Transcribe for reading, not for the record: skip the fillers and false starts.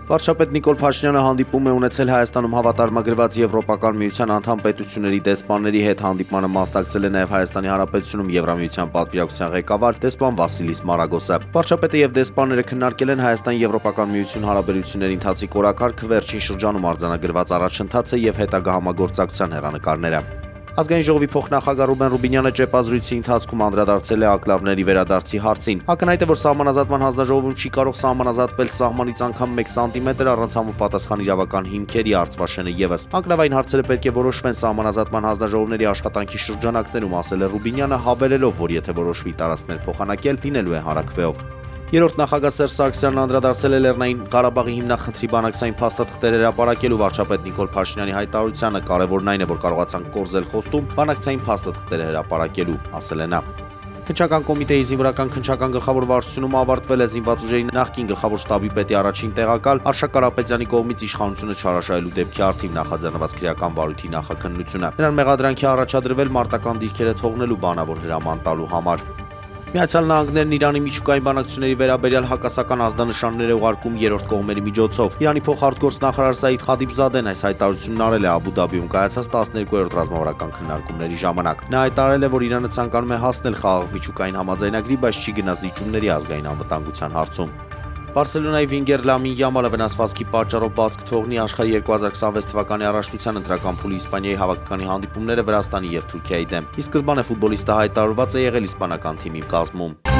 Վարչապետ Նիկոլ Փաշինյանը հանդիպում է ունեցել Հայաստանում հավատարմագրված Եվրոպական միության անդամ պետությունների դեսպանների հետ։ Հանդիպմանը մասնակցել է նաև Հայաստանի Հանրապետությունում Եվրամիության պատվիրակության ղեկավար դեսպան Վասիլիս Մարագոսը։ Վարչապետը եւ դեսպանները քննարկել են Հայաստան-Եվրոպական միություն հարաբերությունների ընթացիկ օրակարգը, վերջին շրջանում արձանագրված առաջընթացը եւ հետագա համագործակցության հեռանկարները։ Ազգային ժողովի փոխնախագահ Ռուբեն Ռուբինյանը ճեպազրույցի ընթացքում անդրադարձել է ակլավների վերադարձի հարցին։ Ակնհայտ է, որ Սահմանազատման հանձնաժողովում չի կարող սահմանազատվել սահմանից անգամ 1 սանտիմետր առանց համապատասխան իրավական հիմքերի Արցվաշենը եւս։ Ակլավային հարցերը պետք է որոշվեն Սահմանազատման հանձնաժողովների աշխատանքի շրջանակներում, ասել է Ռուբինյանը, հավելելով, որ եթե որոշվի տարածքներ փոխանակել, լինելու է հարակվեով։ Երրորդ նախագահ Սերժ Սարգսյանն անդրադարձել է Լեռնային Ղարաբաղի հիմնախնդրի բանակցային փաստաթղթեր հրապարակելու վարչապետ Նիկոլ Փաշինյանի հայտարարությանը։ Կարևորն այն է, որ կարողացան կորզել խոստում բանակցային փաստաթղթեր հրապարակելու, ասել է նա։ Քննչական կոմիտեի զինվորական քննչական գլխավոր վարչությունում ավարտվել է զինված ուժերի նախկին գլխավոր շտաբի պետի առաջին տեղակալ Արշակ Կարապետյանի կողմից իշխանությունը չարաշահելու դեպքի առթիվ նախաձեռնված քրեական վարույթի նախաքննությունը։ Նրան մեղադրանքի առաջադրվել մարտական դիրքերը թողնելու բանավոր հրաման տալու համար։ Միացյալ Նահանգներն Իրանի միջուկային բանակցությունների վերաբերյալ հակասական ազդանշաններ է ուղարկում երրորդ կողմերի միջոցով։ Իրանի փոխարտգործնախարար Սաիդ Խադիբզադեն այս հայտարարությունն արել է Աբու Դաբիում կայացած 12-րդ ռազմավարական քննարկումների ժամանակ։ Նա հայտարարել է, որ Իրանը ցանկանում է հասնել խաղաղ միջուկային համաձայնագրի, բայց չի գնաց զիջումների ազգային անվտանգության հարցում։ Բարսելոնայի վինգեր Լամին Յամալը վնասվածքի պատճառով բաց կթողնի աշխարհի 2026 թվականի առաջնության ընտրական փուլի Իսպանիայի հավաքականի հանդիպումները Վրաստանի եւ Թուրքիայի դեմ։ Ի սկզբանե ֆուտբոլիստը հայտարարված է եղել իսպանական թիմի կազմում։